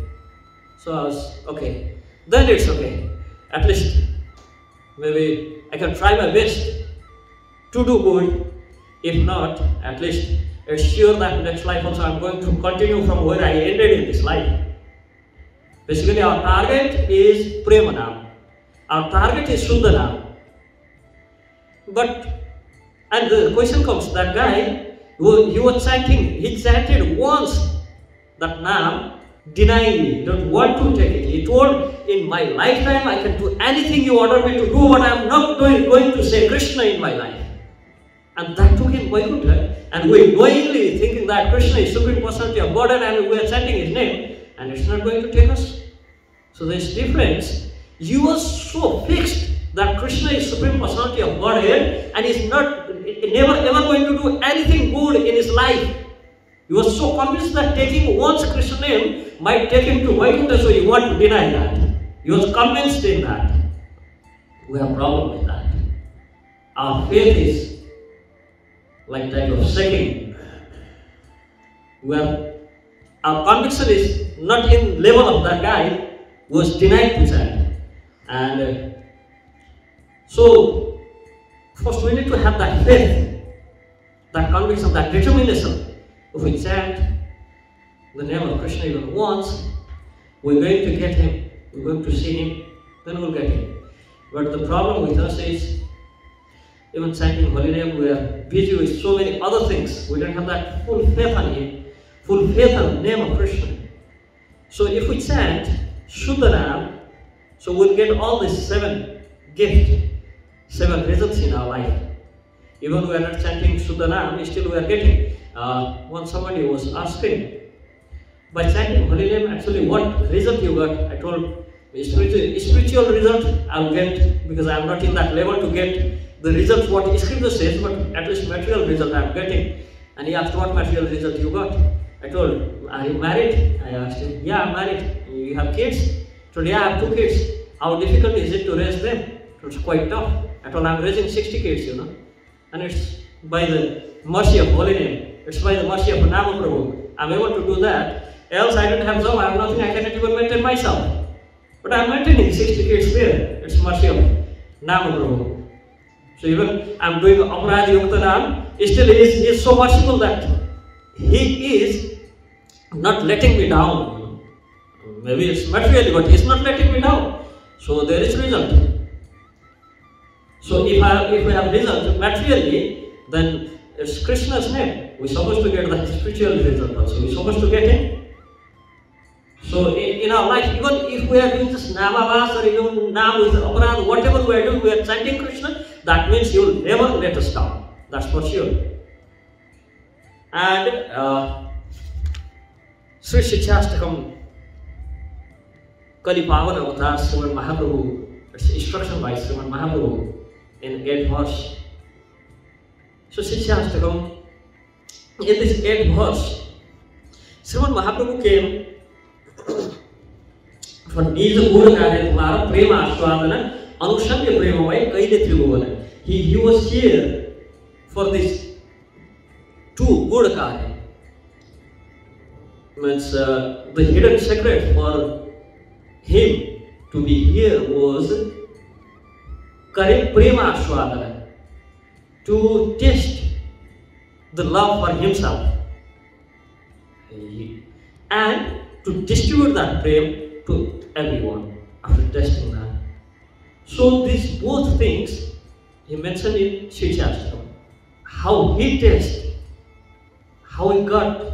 So I was, okay, then it's okay. At least maybe I can try my best to do good. If not, at least it's sure that next life also I'm going to continue from where I ended in this life. Basically our target is Premanam. Our target is Shuddhanam. And the question comes, that guy, he was chanting, he chanted once that Nam, denying me, don't want to take it. He told, in my lifetime I can do anything you order me to do, but I am not going to say Krishna in my life. And that took him Vaikuntha. And we knowingly thinking that Krishna is Supreme Personality of Godhead, and we are chanting his name, and it's not going to take us. So there's difference. You are so fixed that Krishna is Supreme Personality of Godhead, and is never ever going to do anything good in his life. You are so convinced that taking one's Krishna name might take him to Vaikuntha, so you want to deny that. You are convinced in that. We have a problem with that. Our faith is like type of shaking, where our conviction is not in level of that guy who was denied to chant. And so first we need to have that faith, that conviction, that determination. If we chant the name of Krishna even once, we're going to get him, we're going to see him, then we'll get him. But the problem with us is even chanting holy name, we are busy with so many other things. We don't have that full faith on Him, full faith on the name of Krishna. So if we chant Shuddha Nam, so we'll get all these 7 gifts, 7 results in our life. Even we are not chanting Shuddha Nam, still we are getting. When somebody was asking, by chanting holy name, actually what result you got? I told, spiritual result I'll get, because I'm not in that level to get the result what scripture says, but at least material result I'm getting. And he asked, what material result you got? I told, are you married? I asked him, yeah, I'm married. You have kids? I told, yeah, I have 2 kids. How difficult is it to raise them? It was quite tough. I told, I'm raising 60 kids, and it's by the mercy of holy name. It's by the mercy of Nama Prabhu. I'm able to do that. Else I don't have job, I have nothing, I cannot even maintain myself. But I'm maintaining 60 kids there. It's mercy of Nama Prabhu. So even I'm doing Aparad Yukta Nam, still he is so merciful that He is not letting me down. Maybe it's materially, but He's not letting me down. So there is result. So if we have result materially, then it's Krishna's name. We're supposed to get the spiritual result also. We're supposed to get it. So in our life, even if we are doing this Namavas or even Nam with Aparad, whatever we are doing, we are chanting Krishna, that means He will never let us down. That's for sure. And Sri Sikshastakam Kali Pavan Avatar Sriman Mahaprabhu, it's instruction by Sriman Mahaprabhu in 8 verse. So Sikshastakam, in this 8 verse, Sriman Mahaprabhu came for Nija Guru Karya Tumara Prema Ashwadana Anushanya Prema Vai Kaile Tribhuvana. He was here for this 2 Guru Karya. Means the hidden secret for him to be here was Kare Prema Ashwadana, to test the love for himself and to distribute that prem to everyone after testing that. So these both things he mentioned in Sikshastakam. How he tasted, how he got,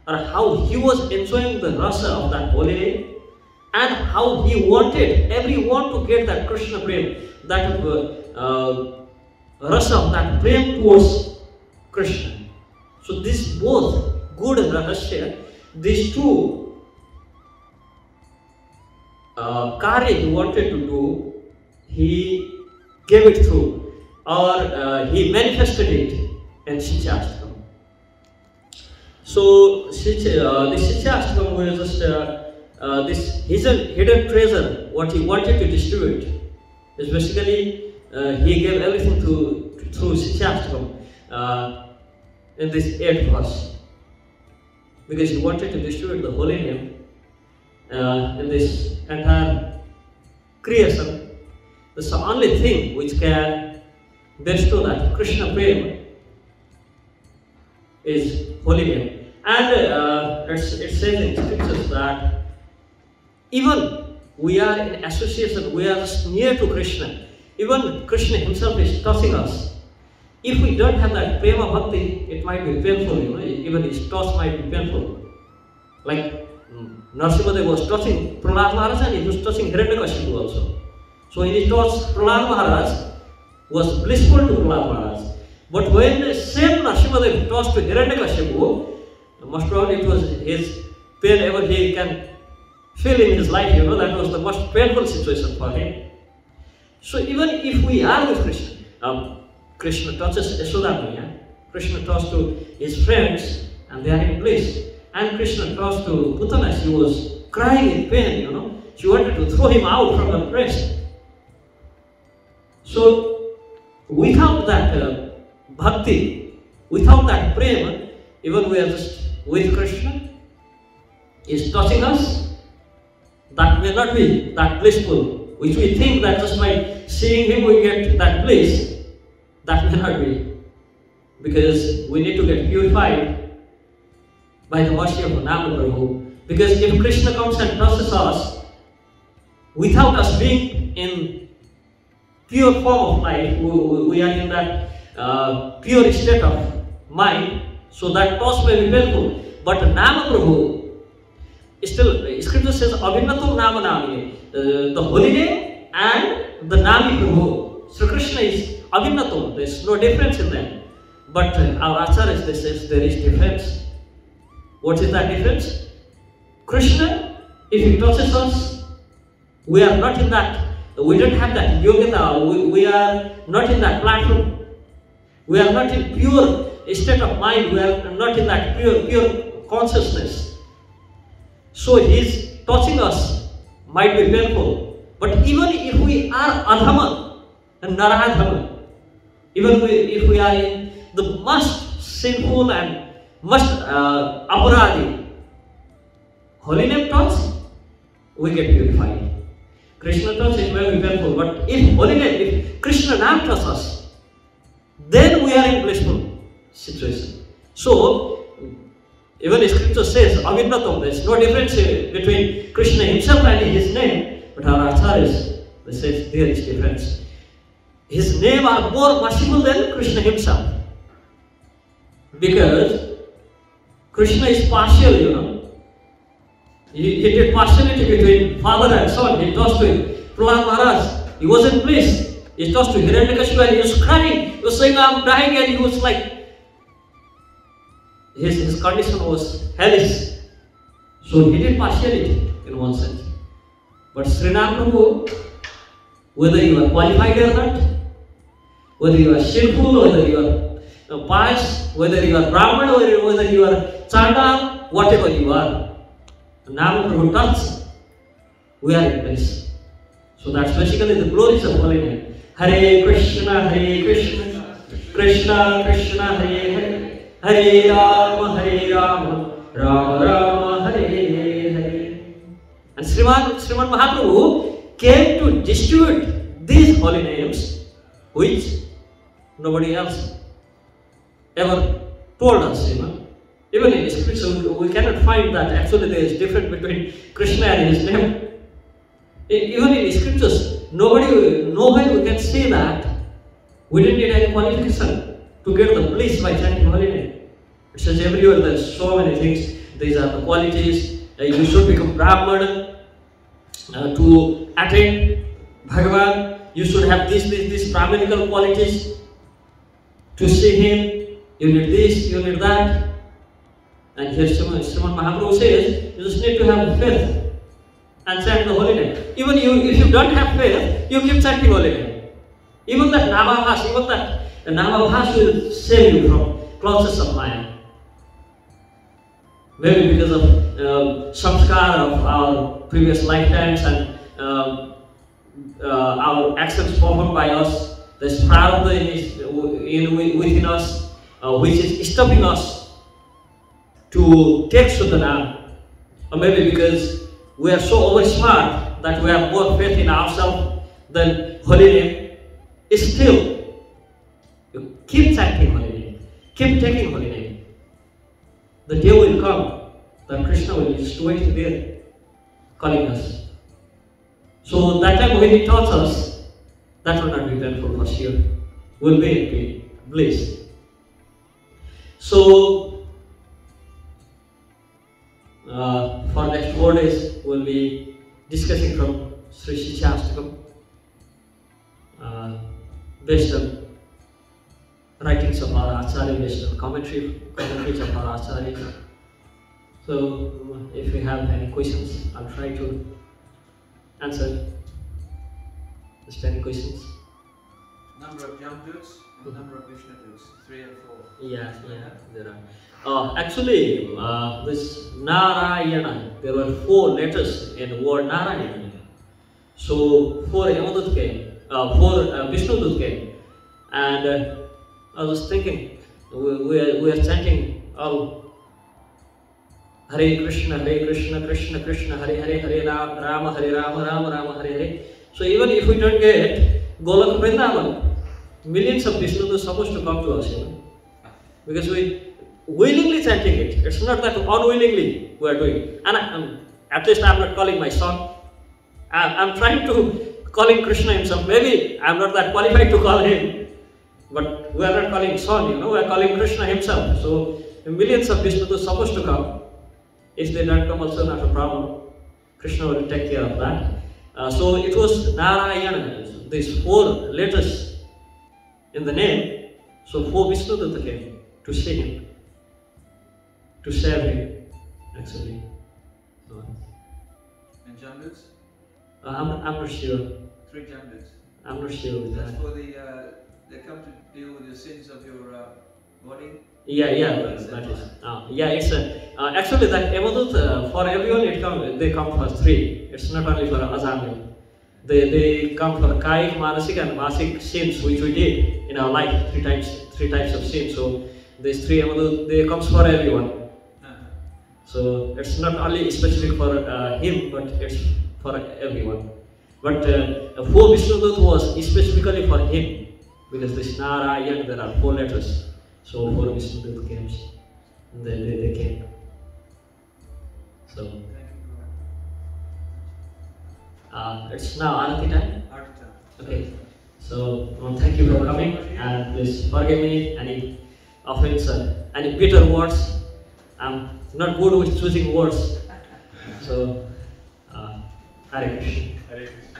or how he was enjoying the rasa of that holy name, and how he wanted everyone to get that Krishna prem, that rasa of that prem towards Krishna. So these both good rahasya, these 2 karya he wanted to do, he gave it through, or he manifested it in Sikshastakam. So this Sikshastakam was just this hidden treasure, what he wanted to distribute. Is basically he gave everything through Sikshastakam in this 8th verse, because he wanted to distribute the holy name in this entire creation. This is the only thing which can bestow that Krishna prema is holy name. And it says in scriptures that even we are in association, we are just near to Krishna. Even Krishna himself is touching us. If we don't have that prema bhakti, it might be painful, even his touch might be painful. Like Narasimhadev was touching Prahlad Maharaj and he was touching Hiranyakashipu also. So in his touch, Prahlad Maharaj was blissful to Prahlad Maharaj. But when the same Narasimhadev touched to Hiranyakashipu, most probably it was his pain ever he can feel in his life, that was the most painful situation for him. So even if we are with Krishna, Krishna touches Yasodhamani, Krishna touched to his friends and they are in bliss. And Krishna touched to Putana, she was crying in pain, she wanted to throw him out from her breast. So without that bhakti, without that prema, even we are just with Krishna, is touching us, that may not be that blissful, which we think that just by seeing him we get that bliss. That may not be, because we need to get purified by the mercy of Nama Prabhu. Because if Krishna comes and touches us, without us being in pure form of life, we are in that pure state of mind, so that toss may be painful. But Nama Prabhu, still, Scripture says, Avinnatum Nama Nami, the holy name and the Nami Prabhu. Sri Krishna is Avinnatum, there is no difference in them. But our Acharyas, they say there is difference. What is that difference? Krishna, if he touches us, we are not in that, we don't have that yogita, we are not in that platform. We are not in pure state of mind, we are not in that pure consciousness. So his touching us might be painful. But even if we are adhama and naradhama, even if we are in the most sinful and most aparadi, holy name touch, we get purified. Krishna touch, it may be painful, but if holy name, if Krishna name touches us, then we are in blissful situation. So, even the scripture says, Avinnatam, there is no difference between Krishna himself and his name, but our acharyas, they say there is difference. His name are more merciful than Krishna himself. Because Krishna is partial, you know. He did partiality between father and son. He tossed to Prahlad Maharaj. He wasn't pleased. He tossed to Hiranyakashipu and he was crying. He was saying, I'm dying, and he was like, his condition was hellish. So he did partiality in one sense. But Srinam Prabhu, whether you are qualified or not, whether you are sinful, whether you are pious, whether you are Brahman, or whether you are Chandal, whatever you are, Nam Prabhu touch, we are in place. So that's basically the glories of holy name. Hare Krishna, Krishna Krishna, Hare Hare, Hare Rama, Rama Rama, Hare Hare. And Sriman Mahaprabhu came to distribute these holy names, which nobody else ever told us, you know. Even in scripture, we cannot find that actually there is difference between Krishna and his name. Even in scriptures, nowhere we can say that we didn't need any qualification to get the bliss by chanting holy name. It says everywhere there are so many things. These are the qualities. You should become Brahman to attain Bhagavan. You should have these Brahmanical qualities to see him. You need this, you need that. And here Sriman Mahaprabhu says, you just need to have faith and chant the holy name. Even if you don't have faith, you keep chanting holy name. Even that Namabhas, even that Namabhas will save you from clutches of Maya. Maybe because of samskar of our previous lifetimes and our actions performed by us, there's prarabdha within us, which is stopping us to take Shuddhanam. Or maybe because we are so over smart that we have more faith in ourselves than holy name. Still, you keep chanting holy name, keep taking holy name. The day will come that Krishna will be just waiting there, calling us. So that time when he taught us, that will not be painful for sure. We'll be in bliss. So, for next 4 days, we'll be discussing from Sri Sikshastakam, based on writings of our Acharya, based on commentaries of our Acharya. So, if you have any questions, I'll try to answer. Just any questions?
Number of Jamduts and number of Vishnuduts, 3 and 4.
Yeah, there are. Actually, this Narayana, there were 4 letters in the word Narayana. So 4 Yamadut came, 4 Vishnudut came, and I was thinking, we are chanting all Hare Krishna, Krishna Krishna, Hare Hare, Hare Rama, Hare Rama, Rama Rama, Hare Hare. So even if we don't get Golak Vrindavan, millions of Vishnus are supposed to come to us, you know, because we willingly chanting it. It's not that unwillingly we are doing. And at least I'm not calling my son. I'm trying to calling Krishna himself. Maybe I am not that qualified to call him, but we are not calling son, we are calling Krishna himself. So millions of Vishnu are supposed to come. If they don't come, also not a problem. Krishna will take care of that. So it was Narayana, these 4 letters in the name. So 4 Vishnu came to see him, to serve him, actually. So,
And Jambuts?
I'm not sure.
3 Jambuts.
I'm not sure with
That's
that.
for they come to deal with the sins of your body.
Yeah, that is. It's actually that Yamadut for everyone they come for 3. It's not only for Azamil. They come for Kaik, Manasik and Masik sins which we did in our life, 3 types of sins. So these 3 Yamadut, they comes for everyone. So it's not only specific for him, but it's for everyone. But 4 Vishnudut was specifically for him, because this Narayan, there are 4 letters. So 4 Vishnudut came, they came. So it's now Arati time. Okay. So thank you for coming, and please forgive me any offense or any bitter words. I'm not good with choosing words. So Hare Krishna.
Hare Krishna.